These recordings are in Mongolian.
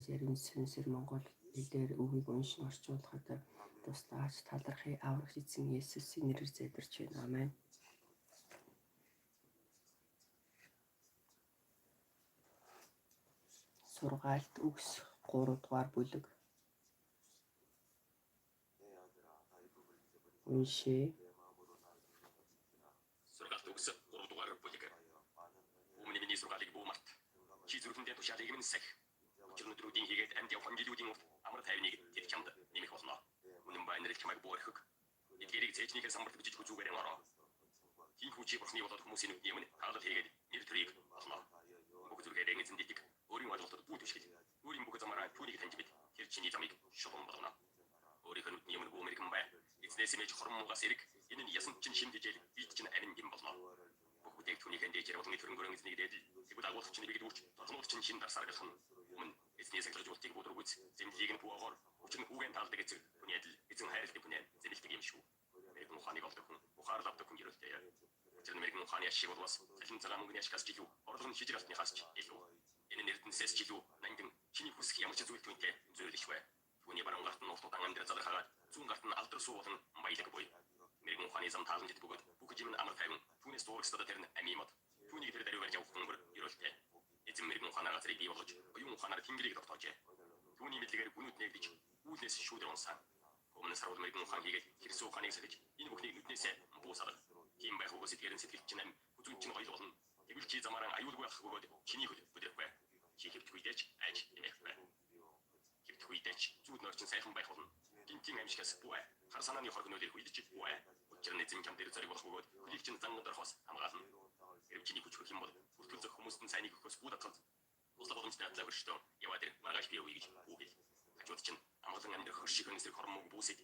зарим сүнсээр монгол хэлээр үгийг уншин орчуулахад туслаач талархыг аврагч эзэн Есүсийн нэрээр залбирч байна. Амен. Сургаалт үгс 3 дугаар бүлэг. Уншээ. Сургаалт үгс 3 дугаар бүлэг. Өмнө миний сургаалыг буумарт. Чи зүрхэндээ тушаалыг минь сах. Өчигнөдрүүдийн хийгээд амьд явах ангилуудын урт амар тайвныг тэр чамд нэмэх болно. Үнэн байнаар чамайг буурхаг. Эдгээрийг цэжнийхээ самбарт бичиж хүзүүгээр ороо. Тин хүчи босны болоод хүмүүсийн нүдний өмнө таалал хийгээд нэр төрийг болно. Бүх зүрхээр эзэн дийдэг. Өөрийн ойлголтод бүү түшгэл. Өөрийн бүх замаараа түүнийг таньж мэд. Тэр чиний замыг шулуун болгоно. Өөрийнхөө нүдний өмнө бүү мэрхэн бай. Эзнээс мэж хормуугаас эрэг. Энэ нь ясан чин шимдэжэл ийд чин амин юм болно. Бүх бүтээгдэхүүнийхэн дээжээр болон төрөнгөрөн эзнийг дээдэл. Тэгвэл агуулгач чинь бигдүүрч торгомолч чинь шин дарсаргах нь. Өмнө эзний сахилгажуултыг бүдрүүгүйц. Зэмлийг нь бүогоор. Хүчин хүүгэн таалдаг эцэг. Хүний адил эзэн хайрлдаг хүн зэмлдэг юм шүү. Мэрэгэн ухааныг олдог хүн ухаарлав авдаг хүн гэрэлтэй. Учир нь мэрэгэн ухааны ашиг болвас цалин цагаан мөнгөний ашигаас ч илүү орлого нь хижиг алтныхаас ч илүү. Энэ нь эрдэнэсээс ч илүү нандин чиний хүсэх ямар ч зүйл түүнтэй зөөлөшвэ. Түүний баруун гарт нь уртудаан амьдрал залрахагаад зүүн гарт нь алдар суу болон баялаг буй. Мэрэгэн ухааны зам тааламжит бөгөөд бүх юм амар тайван түүнээс дуурагсдаа тэр нь амимод. Түүнийг тэр даруй барьж авах хүн гэрэлтэй. Эзэн мэрэгэн ухаанаа газрыг бий болгож оюун ухаанаар тэнгэрийг тогтоожээ. Түүний мэдлэгээр гүнүүд нэгдэж үүлнээс шүүдэр унсан. Өмнө сарвал мэрэгэн ухаан хийгээд хэрсүү ухааныг сахиж энэ бүхнийг нүднээсээ буусаад тийм байх угс эдгээр сэтгэл чинь ам хүзүүн чинь гоёл болно. Тэгвэл чи замаараа аюулгүй ах бөгөөд чиний хөл бүдэрхвэ. Чи хэвтгүйдээч айж эмэхвэ. Хэвтгүйдээч зүуд норчин сайхан байх болно. Гинтийн амьшгаас буй. Хар санааны хоргоноор хүйдэж буй. Учир нь эзэн чам дээр зориг болох бөгөөд хөлийг чинь зан дорхоос хамгаална. Хэрв чиний хүч хөх юм бол бүртгэл зөх хүмүүст нь сайныг өгөхөөс бүү татгал. Усла боломжтой атлаа өрштөө яваад ир маргааш би үе гэж үгэл. Хажууд чинь амгалан амьдрах хөршиг өнсөр хормог бүсэд.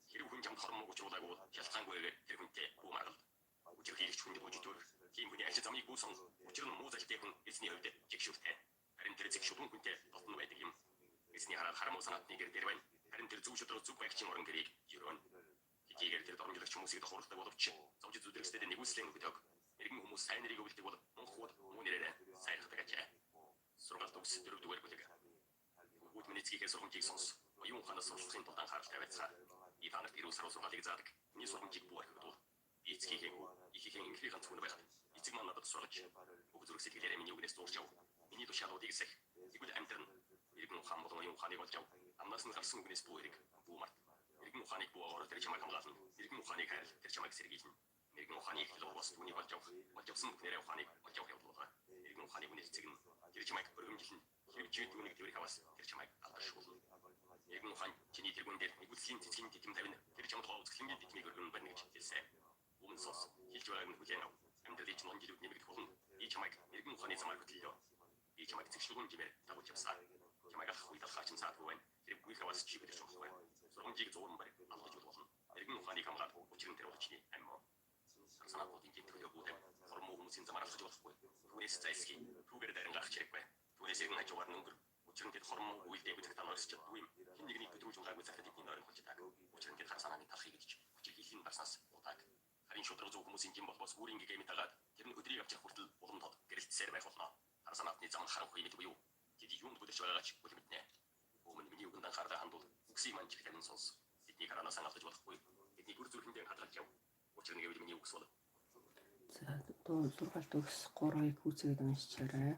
Хэрв хүн чамд хормог учруулаагүй шалтгаангүйгээр тэр хүнтэй бүү маргал. Учир хийгч хүнд бүжитөр тийм хүний ажил замыг бүүсэн. Учир нь муу залтай хүн эзний хувьд жигшүүртэй. Харин тэр зэгшүүрэн хүнтэй дотн байдаг юм. Эзний хараад хараму санаатны гэр дээр байна. Харин тэр зүг шудраг зүг байгчийн орон гэрийг ерөөн. Хичээгээр тэр дормжлагч хүмүүсийг дохорлдог боловч зовж зүдрэстэд нэгүслэн өгдөг. Мэрэгэн хүмүүс сайн нэрийг өвлдөг бол монхууд муу нэрээр сайрхдаг ажээ. Сургаалт үгс 4 дугаар бүлэг. Бүгд минийцгийнхээ сургамжийг сонс. Оюун ухаанаас суралцахын тулд анхааралтай байцгаа. И та нарт ирүүл саруу сургаалыг заадаг. Миний сургамжийг буурхагдуул. Эцгийнхээ ихийнхэн инхрийн ганц хүн байхад эцэг маань надад сургаж бүх зүрх сэтгэлээрээ миний үгнээс дуурч яв. Миний тушаалуудыг сах. Тэгвэл амьдрал мэрэгэн ухаан болон оюун ухааныг олж ав. Амнаас нь гарсан үгнээс бүү эрэг бүү март. Мэрэгэн ухааныг буогоор тэр чамайг хамгаална. Мэрэгэн ухааныг хайр тэр чамайг сэргийлнэ. Мэрэгэн ухааныг хэлбос түүнийг олж ав. Олж авсан бүхнээрээ ухааныг олж авах явуулга. Мэрэгэн ухааныг үнэс цэгнэ. Тэр чамайг өргөмжилнэ. Хэрэг чи түүнийг тэрх аваас тэр чамайг алдаршуулна. Мэрэгэн ухаан чиний тэргүүн дээр нэгүслийн цэцгийн титэм тавина. Тэр чамд гоо үзэсгэлэнгийн титмийг өргөн барьна гэж хэлсэн. Өмнө сос хэлж байгааг нь хүлээн ав. Амьдралын чинь онжилууд нэмэгдэх болно. Би чамайг мэрэгэн ухааны замаар хөтлөё. Би чамайг цэгшлгүүн гэмээр дагуулж явсаа. Чамайг алах үед алхаач нь саадгүй байна. Тэр бүхий хаваас чи бэлэрч болох байна. Сургамжийг зууран барь алгаж болно. Мэрэгэн ухааныг хамгаад учир нь тэр болчны амь. Санаатуудын төлөө бүтэв. Хормоо хүмүүсийн замаар алхаж болохгүй. Түүнээс зайлсхий. Түүгээр дарингаах хэрэггүй. Түүнээс иргэн хажуугаар нүнгэр. Учир нь тэр хормоо үйлдэх бүтэц танаас ч дүү юм. Хин нэгнийг хөдөлж байгаагүй захад эдний нойрон болж таг. Учир нь тэр хар санааны талхыг гэж хүчил хийхин барснаас утаг. Харин шудраг зөв хүмүүсийн гин болбос үүрийн гэгэми тагаад тэр нь өдрийг авчих хүртэл улам тод гэрэлтсээр байх болно. Хар санаатны зам харанхуй мэдгүй юу? Тэд юунд бүдэрч байгаач бүлмэтнэ. Өмнө миний үгэнд анхаарал хандуул. Үгсийн манж хэлэн сонс. Бидний харанаас хангалтж болохгүй. Бидний бүр зүрхэндээ хадгалж яв. Учир нь гэвэл миний үгс бол. За сургаалт үгс 3-ыг хүүцгээд уншичаарай.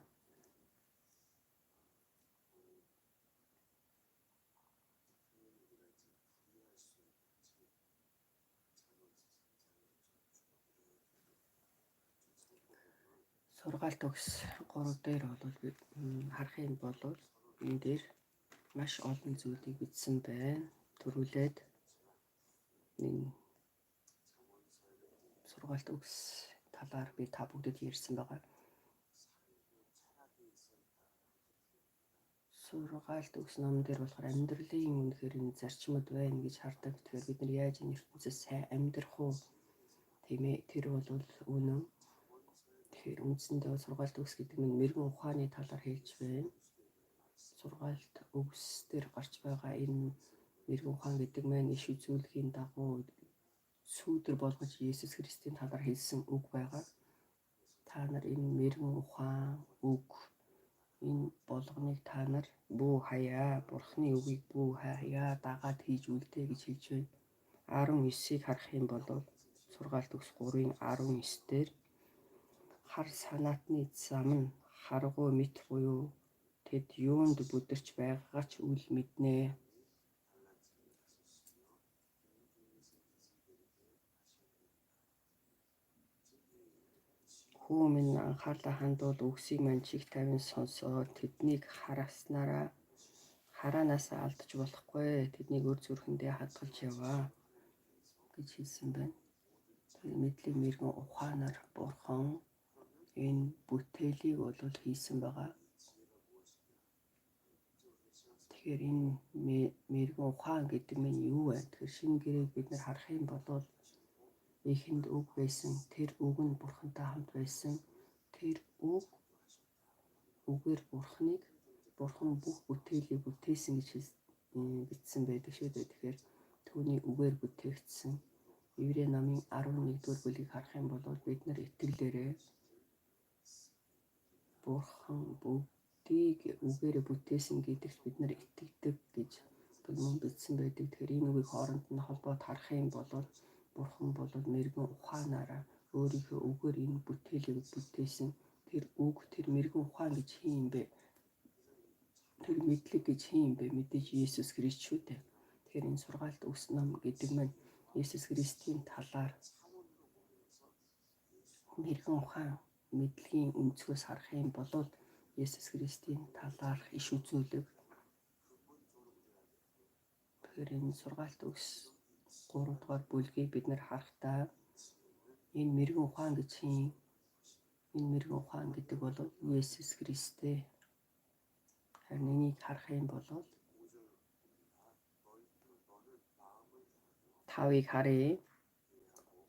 Сургаалт үгс 3 дээр бол харах юм бол энэ дээр маш олон зүйлийг бичсэн байна. Төрүүлээд энэ сургаалт үгс талаар би та бүгдэд ярьсан байгаа. Сургаалт үгс ном дээр болохоор амьдралын үнэхээр энэ зарчмууд байна гэж хардаг. Тэгэхээр бид нар яаж энэ ертөнцөөс сайн амьдрах уу? Тийм ээ, тэр бол үнэн. Тэгэхээр үндсэндээ сургаалт үгс гэдэг нь мэрэгэн ухааны талаар хэлж байна. Сургаалт үгс дээр гарч байгаа энэ мэрэгэн ухаан гэдэг маань иш үзүүлгийн дагуу сүүдэр болгож Есүс Христийн талаар хэлсэн үг байгаа. Та нар энэ мэрэгэн ухаан үг Энэ болгоныг та нар бүү хаяа, Бурхны үгийг бүү хаяа дагаад хийж үлдээ гэж хэлж байна. 19-ийг харах юм бол сургаалт төгс 3:19 дээр хар санаатны зам нь харгуй мэт буюу тэд юунд бүдэрч байгаагаа ч үл мэднэ. Хүү минь анхаарлаа хандуул үгсийг мань чих тавин сонсоод тэднийг хараанасаа алдаж болохгүй. Тэднийг өр зүрхэндээ хадгалж яваа гэж хэлсэн байна. Мэдлэг мэрэгэн ухаанаар Бурхан энэ бүтээлийг бол хийсэн байгаа. Тэгэхээр энэ мэрэгэн ухаан гэдэг нь юу вэ? Тэгэхээр шинэ гэрээг бид нар харах юм бол эхэнд үг байсан. Тэр үг нь Бурхантай хамт байсан. Тэр үгээр Бурхан бүх бүтээлийг бүтээсэн гэж бичсэн байдаг шүү дээ. Тэгэхээр түүний үгээр бүтээгдсэн. Еврей номын 11-р бүлгийг харах юм бол бид нар итгэлээрээ Бурхан бүгдийг үгээрээ бүтээсэн гэдэгт бид нар итгэдэг гэж мөн бичсэн байдаг. Тэгэхээр энэ үгийг хооронд нь холбоод харах юм бол Бурхан бол мэрэгэн ухаанаараа өөрийнхөө үгээр энэ бүтээлийг бүтээсэн. Тэр үг, тэр мэрэгэн ухаан гэж хин юм бэ? Тэр мэдлэг гэж хин юм бэ? Мэдээж Есүс Христ шүү дээ. Тэгэхээр энэ сургаалт өгс ном гэдэг нь Есүс Христийн талаар мэрэгэн ухаан мэдлэгийн өнцгөөс харах юм бол Есүс Христийн талаарх иш үзүүлэг. Тэгэхээр энэ сургаалт өгс 3 дугаар бүлгийг бид нэр харахтаа энэ мэрэгэн ухаан гэж хин? Энэ мэрэгэн ухаан гэдэг бол Есүс Христтэй. Харин энийг харах юм бол 5-ыг харъя.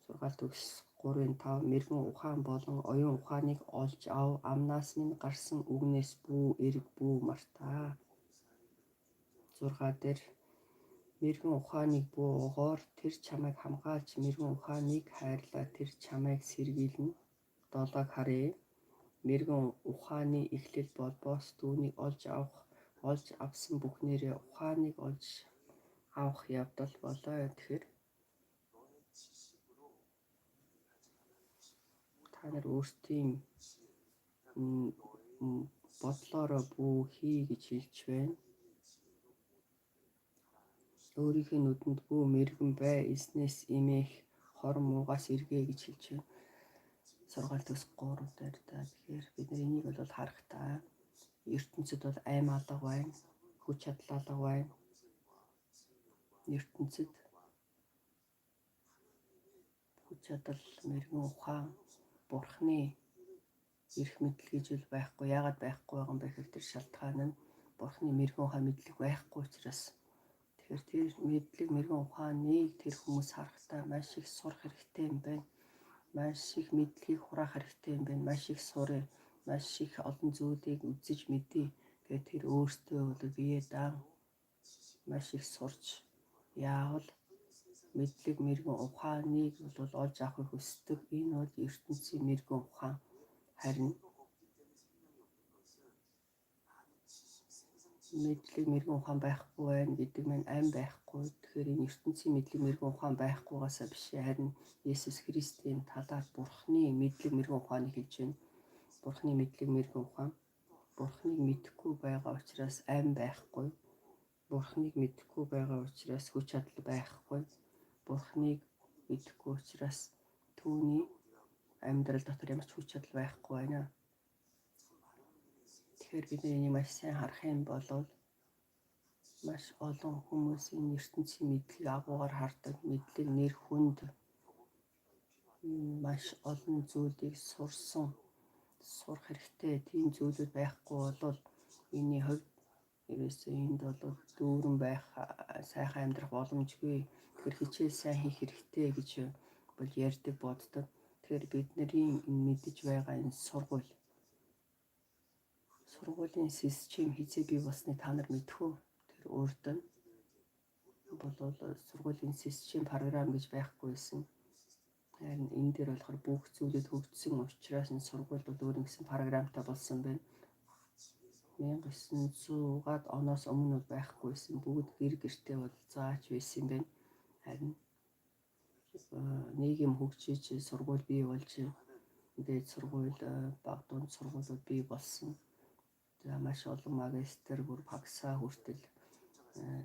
Сургаалт өгс 3:5 мэрэгэн ухаан болон оюун ухааныг олж ав, амнаас минь гарсан үгнээс бүү эрг бүү мартаа. 6 дээр мэрэгэн ухааныг бүү угоор тэр чамайг хамгаалж, мэрэгэн ухааныг хайрлаа тэр чамайг сэргийлнэ. 7-г харъя. Мэрэгэн ухааны эхлэл болбоос түүнийг олж авсан бүхнээрээ ухааныг олж авах явдал болоо. Тэгэхээр та нар өөрсдийн бодлороо бүү хий гэж хэлж байна. Өөрийнхөө нүдэнд бүү мэрэгэн бай, эзнээс эмээх хорон муугаас эргээ гэж хэлж байна. Сургаалт төс 3 дээр тэгэхээр бид нар энийг бол харахтаа ертөнцид бол аймаг алга байна, хүч чадал алга байна. ертөнцид хүч чадал, мэрэгэн ухаан, Бурхны эрх мэдэл гэж бол байхгүй. Яагаад байхгүй байгаа юм бэ гэхээр тэр шалтгаан нь Бурхны мэрэгэн ухаан мэдлэг байхгүй учраас. Тэгэхээр тэр мэдлэг мэрэгэн ухааныг тэр хүмүүс харахтаа маш их сурах хэрэгтэй юм байна. Маш их мэдлэгийг хураах хэрэгтэй юм байна. Маш их сурах, маш их олон зүйлийг үзэж мэдээ. Тэгээд тэр өөртөө бол бие даан маш их сурч яавал мэдлэг мэрэгэн ухааныг бол олж авахыг хүсдэг. Энэ бол ертөнцийн мэрэгэн ухаан. Харин мэдлэг мэрэгэн ухаан байхгүй байна гэдэг нь ам байхгүй. Тэгэхээр энэ ертөнцийн мэдлэг мэрэгэн ухаан байхгүйгаасаа биш. Харин Есүс Христийн талаар Бурхны мэдлэг мэрэгэн ухааныг хэлж байна. Бурхны мэдлэг мэрэгэн ухаан Бурхныг мэдэхгүй байгаа учраас ам байхгүй. Бурхныг мэдэхгүй байгаа учраас хүч чадал байхгүй. Бурхныг мэдэхгүй учраас түүний амьдрал дотор ямар ч хүч чадал байхгүй байна. Тэгэхээр бид энийг маш сайн харах юм бол маш олон хүмүүс энэ ертөнцийн мэдлэг агуугаар хардаг. Мэдлэг нэр хүнд маш олон зүйлийг сурах хэрэгтэй. Тийм зүйлүүд байхгүй бол энэний хувьд ерөөсөө энд бол дүүрэн байх, сайхан амьдрах боломжгүй. Тэгэхээр хичээл сайн хийх хэрэгтэй гэж бол ярьдаг, боддог. Тэгэхээр бидний мэдэж байгаа энэ сургуулийн систем хизээ бий болсныг та нар мэдэх үү? Тэр урд нь бол сургуулийн систем програм гэж байхгүйсэн. Харин энэ дээр болохоор бүх зүйлүүд хөгжсөн учраас энэ сургууль бол өөр нэгэн програмтай болсон байна. 1900-аад оноос өмнө бол байхгүйсэн. Бүгд гэр гэртээ бол зааж байсан юм байна. Харин нийгэм хөгжиж, сургууль бий болж, дээд сургууль, бага дунд сургуулиуд бий болсон. За маш олон магистр, бүр багсаа хүртэл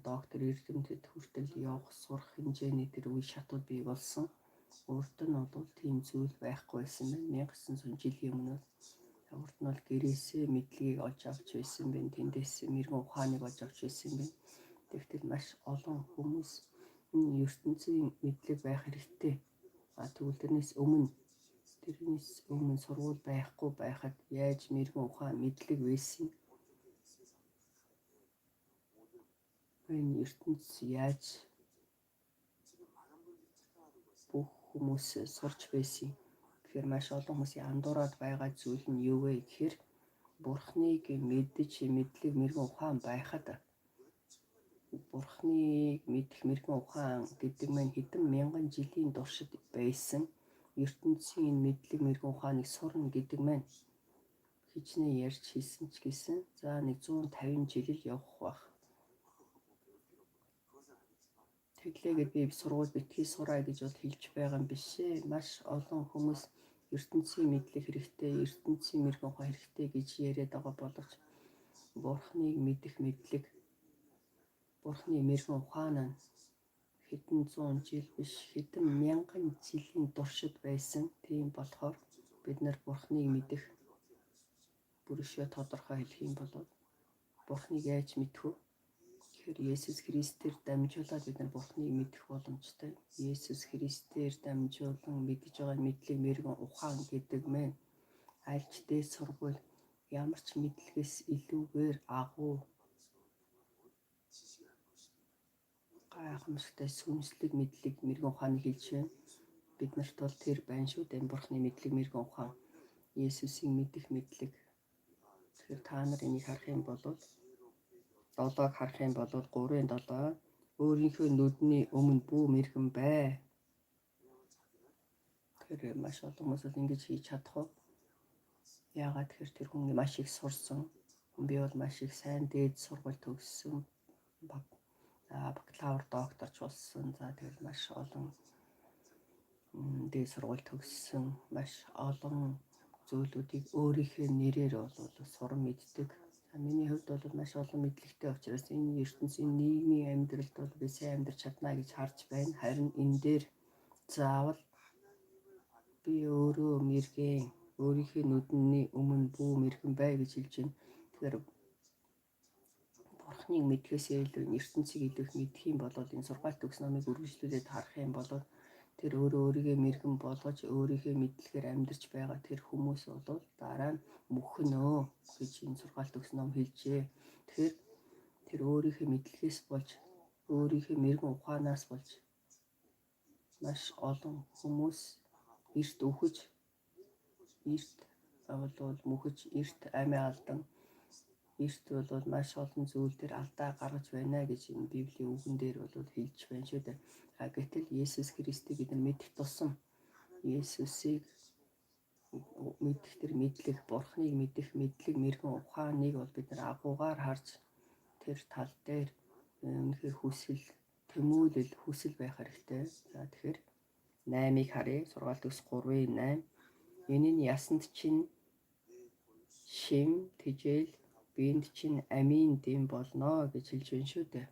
доктор эрдэмтэд хүртэл явах сурах хэмжээний тэр үе шатууд бий болсон. Урд нь бол тийм зүйл байхгүй байсан байна. 1900 жилийн өмнө урд нь бол гэрээсээ мэдлэгийг олж авч байсан байна. Тэндээс мэрэгэн ухааныг олж авч байсан байна. Тэгвэл маш олон хүмүүс ертөнцийн мэдлэг байх хэрэгтэй. Тэгвэл тэрнээс өмнө сургууль байхгүй байхад яаж мэрэгэн ухаан мэдлэг байсан? Энэ ертөнц яаж бүх хүмүүс сурч байсан? Тэгэхээр маш олон хүмүүсийн андуураад байгаа зүйл нь юу вэ гэхээр Бурхныг мэдж мэдлэг мэрэгэн ухаан байхад Бурхныг мэдэх мэрэгэн ухаан гэдэг нь хэдэн мянган жилийн туршид байсан ертөнцийн мэдлэг мэрэгэн ухааныг сурна гэдэг нь хичнээн ярьж хэлсэн ч гэсэн за 150 жил л явах байх. Тэглээгээд би сургууль битгий сураа гэж бол хэлж байгаа юм биш ээ. Маш олон хүмүүс ертөнцийн мэдлэг хэрэгтэй, ертөнцийн мэрэгэн ухаан хэрэгтэй гэж яриад байгаа боловч Бурхныг мэдэх мэдлэг, Бурхны мэрэгэн ухаан нь хэдэн зуун жил биш, хэдэн мянган жилийн туршид байсан. Тийм болохоор бид нар Бурхныг мэдэх бүршөө тодорхой хэлэх юм бол Бурхныг яаж мэдэх вэ? Тэгэхээр Есүс Христээр дамжуулаад бид нар Бурхныг мэдэх боломжтой. Есүс Христээр дамжуулан мэдж байгаа мэдлэг мэрэгэн ухаан гэдэг нь аль ч дээд сургууль ямар ч мэдлэгээс илүүгээр агуу гайхамшигтай сүнслэг мэдлэг мэрэгэн ухааныг хэлж байна. Биднэрт бол тэр байна шүү дээ. Бурхны мэдлэг мэрэгэн ухаан, Есүсийг мэдэх мэдлэг. Тэгэхээр та нар энийг харах юм бол 7-г харах юм бол 3:7 өөрийнхөө нүдний өмнө бүү мэрхэн бай. Тэгэхээр маш олон хүмүүс бол ингэж хийж чадах уу? Яагаад тэгэхээр тэр хүн маш их сурсан. Би бол маш их сайн дээд сургууль төгссөн. Бакалавр, докторч болсон. За тэгэл маш олон дээд сургууль төгссөн. Маш олон зүйлүүдийг өөрийнхөө нэрээр бол суран мэддэг. Миний хувьд бол маш олон мэдлэгтэй учраас энэ ертөнцийн нийгмийн амьдралд бол би сайн амьдарч чадна гэж харж байна. Харин энэ дээр заавал би өөрөө мэргэн, өөрийнхөө нүдний өмнө бүү мэрхэн бай гэж хэлж байна. Тэгэхээр Бурхныг мэдхээс илүү ертөнцийг илүү мэдэх юм бол энэ сургаалт төгс номыг үргэлжлүүлээд харах юм бол тэр өөрийгөө мэргэн болгож өөрийнхөө мэдлэгээр амьдарч байгаа тэр хүмүүс бол дараа нь мөхнөө гэж энэ сургаалт төгс ном хэлжээ. Тэгэхээр тэр өөрийнхөө мэдлэгээс болж өөрийнхөө мэргэн ухаанаас болж маш олон хүмүүс эрт үхэж, эрт бол мөхөж, эрт амиа алдан, эрт бол маш олон зүйл дээр алдаа гаргаж байна гэж энэ Библийн үгэн дээр бол хэлж байна шүү дээ. Гэтэл Есүс Христийг бид нар мэдэх тусам Есүсийг мэдэх тэр мэдлэг, Бурхныг мэдэх мэдлэг мэрэгэн ухааныг бол бид нар агуугаар харж тэр тал дээр үнэхээр тэмүүлэл хүсэл байх хэрэгтэй. За тэгэхээр 8-ыг харъя. Сургаалт төгс 3:8. Энэ нь ясанд чинь шим, тэжээл, биенд чинь амийн дэм болно гэж хэлж байна шүү дээ.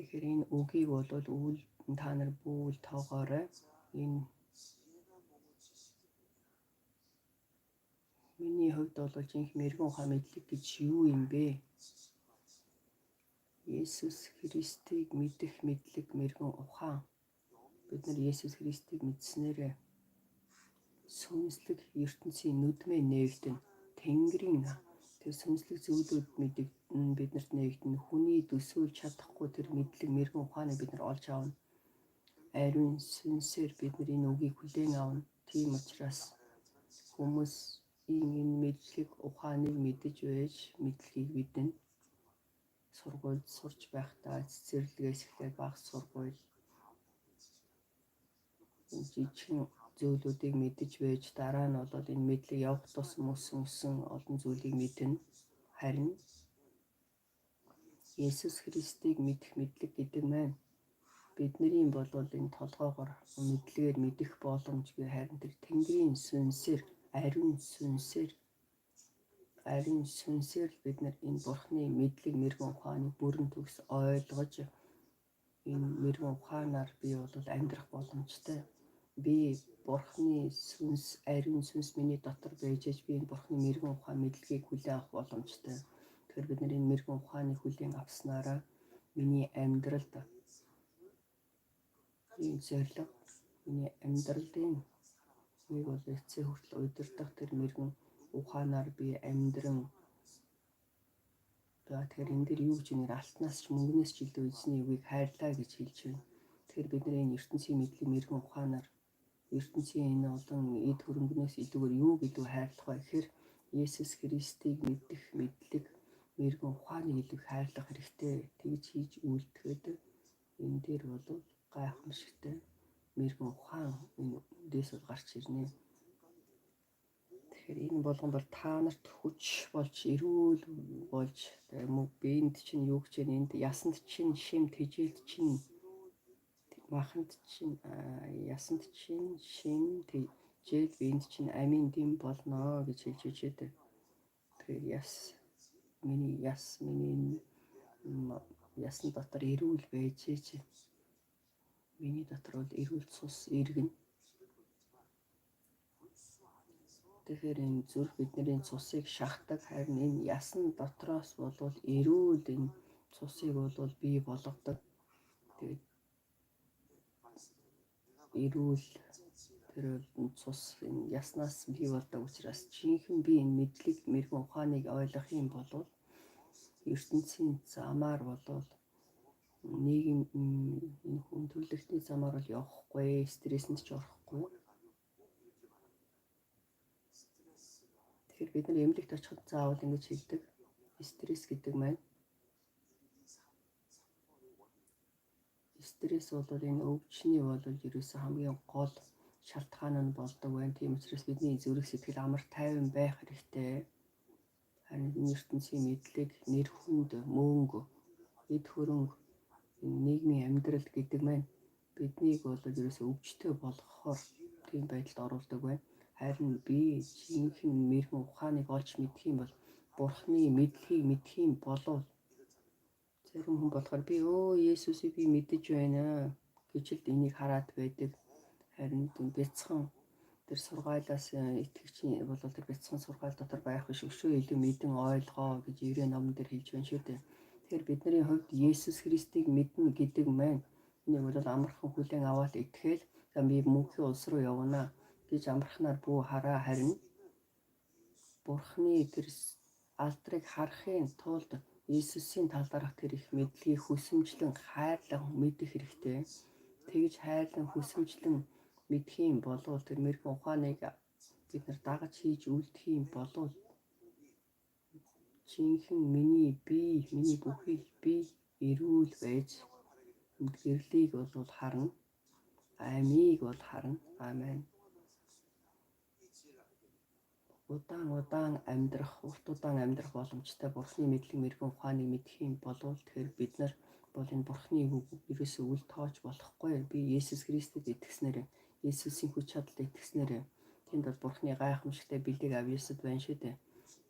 Тэгэхээр энэ үгийг бол та нар бүвэл тоогоорой. Энэ миний хувьд бол жинхэнэ мэрэгэн ухаан мэдлэг гэж юу юм бэ? Есүс Христийг мэдэх мэдлэг мэрэгэн ухаан. Бид нар Есүс Христийг мэдснээрээ сүнслэг ертөнцийн нүдмээ нээгдэн Тэнгэрийн тэр сүнслэг зүйлүүд биднэрт нээгдэн хүний төсөөлж чадахгүй тэр мэдлэг мэрэгэн ухааныг бид нар олж аавна. Ариун сүнсээр бид нар энэ үгийг хүлээн авна. Тийм учраас хүмүүс энэ мэдлэг ухааныг мэдэж байж мэдлэгийг бидэн сургуульд сурч байхдаа цэцэрлэгээс эхлээд бага сургууль жижигхэн зүйлүүдийг мэдэж байж дараа нь бол энэ мэдлэг явах тусам өсөн олон зүйлийг мэднэ. Харин Есүс Христийг мэдэх мэдлэг гэдэг маань бидний бол энэ толгоогоор мэдлэгээр мэдэх боломжгүй, харин тэр Тэнгэрийн сүнсээр, ариун сүнсээр бид нар энэ Бурхны мэдлэг мэрэгэн ухааныг бүрэн төгс ойлгож энэ мэрэгэн ухаанаар би бол амьдрах боломжтой. Би Бурхны сүнс, ариун сүнс миний дотор байж би энэ Бурхны мэрэгэн ухаан мэдлэгийг хүлээн авах боломжтой. Тэгэхээр бид нар энэ мэрэгэн ухааныг хүлээн авснараа миний амьдралд энэ зорилго, миний амьдралын нэг бол эцсийн хүртэл удирдах тэр мэрэгэн ухаанаар би амьдран. Тэгэхээр энэ дээр юу гэж нэр алтнаас ч мөнгнөөс ч илүү эзний үгийг хайрлаа гэж хэлж байна. Тэгэхээр бид нар энэ ертөнцийн мэдлэг мэрэгэн ухаанаар ертөнцийн энэ олон эд хөрөнгнөөс илүүгээр юу илүү хайрлах вэ гэхээр Есүс Христийг мэдэх мэдлэг мэрэгэн ухааныг илүү хайрлах хэрэгтэй. Тэгж хийж үйлдэхэд энэ дээр бол гайхамшигтай мэрэгэн ухаан эндээс бол гарч ирнэ. Тэгэхээр энэ болгон бол та нарт хүч болж, эрүүл болж, биед чинь юу гэж вэ? Энд ясанд чинь шим, тэжээлд чинь маханд чинь ясанд чинь шим, тэжээл, биед чинь амийн дэм болно гэж хэлж өгчээд. Тэгэхээр миний ясны дотор эрүүл байж. Миний дотор бол эрүүл цус иргэн. Тэгэхээр энэ зүрх бидний цусыг шахдаг, харин энэ ясн дотроос бол эрүүл энэ цусыг бол бий болгодог. Тэгээд эрүүл тэр цус энэ яснаас бий болдог учраас жинхэнэ би энэ мэдлэг мэрэгэн ухааныг ойлгох юм бол ертөнцийн замаар бол нийгэм энэ хүн төрлөختний замаар бол явахгүй, стрессэнд ч орохгүй. Тэгэхээр бид нар эмнэлэгт очиход заавал ингэж хэлдэг. Стресс гэдэг маань стресс бол энэ өвчний бол ерөөсөө хамгийн гол шалтгаан нь болдог байна. Тийм учраас бидний зүрх сэтгэл амар тайван байх хэрэгтэй. Харин ертөнцийн мэдлэг, нэр хүнд, мөнгө, эд хөрөнгө, нийгмийн амьдрал гэдэг маань биднийг бол ерөөсөө өвчтөй болгохоор тийм байдалд оруулдаг байна. Харин би жинхэнэ мэрэгэн ухааныг олж мэдэх юм бол Бурхны мэдлэгийг мэдэх юм болов. Зарим хүн болохоор би Есүсийг би мэдэж байна гэж л энийг хараад байдаг. Харин бяцхан тэр сургаалаас итгэгчийн бол тэр бяцхан сургаал дотор байх биш, өшөө илүү мэдэн ойлгоо гэж Еврей номон дээр хэлж байна шүү дээ. Тэгэхээр бидний хувьд Есүс Христийг мэднэ гэдэг маань энийг бол амархан хүлээн аваад итгэхэл би мөнхийн улс руу явна гэж амархнаар бүү хараа. Харин Бурхны тэр алдрыг харахын тулд Иесусийн талаарх тэр их мэдлэгийг хүсэмжлэн хайрлан мэдэх хэрэгтэй. Тэгж хайрлан хүсэмжлэн мэдэх юм болов тэр мэрэгэн ухааныг бид нар дагаж хийж үлдэх юм болов жинхэнэ миний бүхий би эрүүл байж гэрлийг бол харна. Амийг бол харна. Амен. Удаан амьдрах боломжтой Бурхны мэдлэг мэрэгэн ухааныг мэдэх юм болов тэгэхээр бид нар бол энэ Бурхны үг ерөөсөө үл тоож болохгүй. Би Есүс Христэд итгэснээр, Есүсийн хүч чадалд итгэснээр тэнд бол Бурхны гайхамшигтай бэлэг авьяасад байна шүү дээ.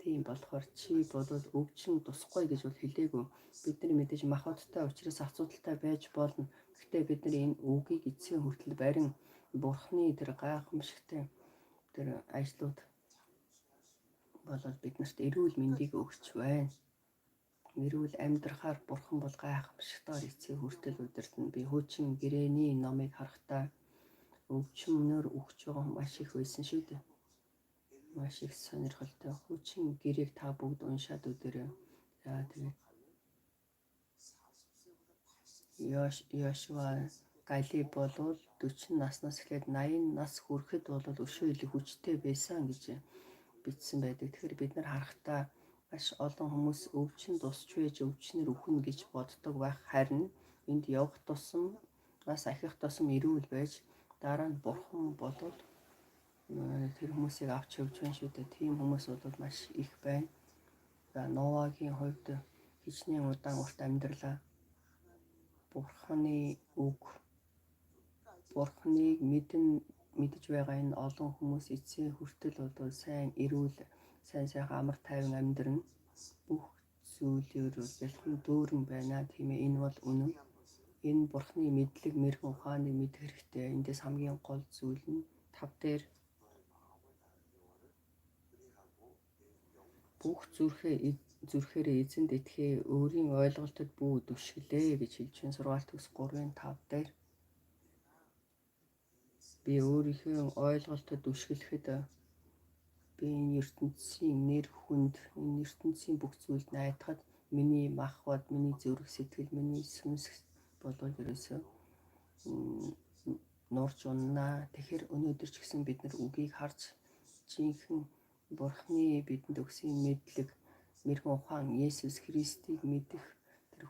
Тийм болохоор чи бол өвчин тусахгүй гэж бол хэлээгүй. Бид нар мэдээж махбодтой учраас асуудалтай байж болно. Гэхдээ бид нар энэ үгийг эцсийн хүртэл барин Бурхны тэр гайхамшигтай тэр ажлууд болоод биднэрт эрүүл мэндийг өгч байна. Эрүүл амьдрахаар Бурхан бол гайхамшигтайгаар эцсийн хүртэл удирдна. Би хуучин гэрээний номыг харахтаа өвчмөнөр өгч байгаа маш их байсан шүү дээ. Маш их сонирхолтой. Хуучин гэрээг та бүгд уншаад үзээрэй. За тэгээд Йошуа Галиб бол 40 наснаас эхлээд 80 нас хүрэхэд бол өшөө илүү хүчтэй байсан гэж бичсэн байдаг. Тэгэхээр бид нар харахтаа маш олон хүмүүс өвчин тусч байж өвчнөр үхнэ гэж боддог байх. Харин энд явах тусам бас ахих тусам эрүүл байж Дараа нь бурхан бодвол тэр хүмүүсийг авч явж байна шүү дээ. Тийм хүмүүс бол маш их байна. За Новагийн хувьд хичнээн удаан урт амьдралаа. Бурханы үг, Бурханыг мэдж байгаа энэ олон хүмүүс эцсийн хүртэл бол сайн эрүүл, сайн сайхан амар тайван амьдрна. Бүх зүйлээр бэлхэн дүүрэн байна. Тийм ээ, энэ бол үнэн. Энэ Бурханы мэдлэг, мэрхэн ухааныг мэдэх хэрэгтэй. Эндээс хамгийн гол зүйл нь 5 дээр бүх зүрхээрээ эзэнд итгэе, өөрийн ойлголтод бүү дүшгэлээ гэж хэлж байна. Сургаалт төгс 3:5 дээр би өөрийнхөө ойлголтод дүшгэлэхэд би энэ ертөнцийн нэр хүнд, энэ ертөнцийн бүх зүйлд найдахад миний махбод, миний зүрх сэтгэл, миний сүнс болвол ерөөсөө нурж уннаа. Тэгэхээр өнөөдөр ч гэсэн бид нар үгийг харж жинхэнэ Бурханы бидэнд өгсөн мэдлэг, мэрхэн ухаан, Есүс Христийг мэдэх тэр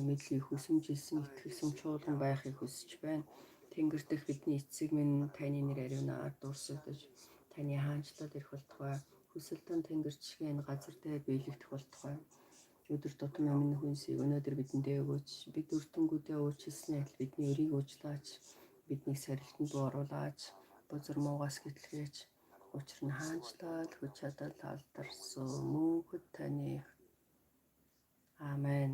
мэдлийг хүсэмжилсэн, итгэсэн чуулган байхыг хүсэж байна. Тэнгэр дэх бидний эцэг минь таны нэр ариунаар дурсагдж, таны хаанчлал ирэх болтугай. Хүсэлтэн тэнгэрчгээ энэ газар дээр биелэгдэх болтугай. Өдөр тутмын өмнө хүнсийг өнөөдөр бидэндээ өгөөч. Бид үрдэнгүүдээ уучлсны адил бидний өрийг уучлаач. Биднийг сорилтонд оруулаач. Бузар муугаас гэтлгээж. Учир нь хаанчлал, хүч чадал алдарсан мөнхөд таны. Амен.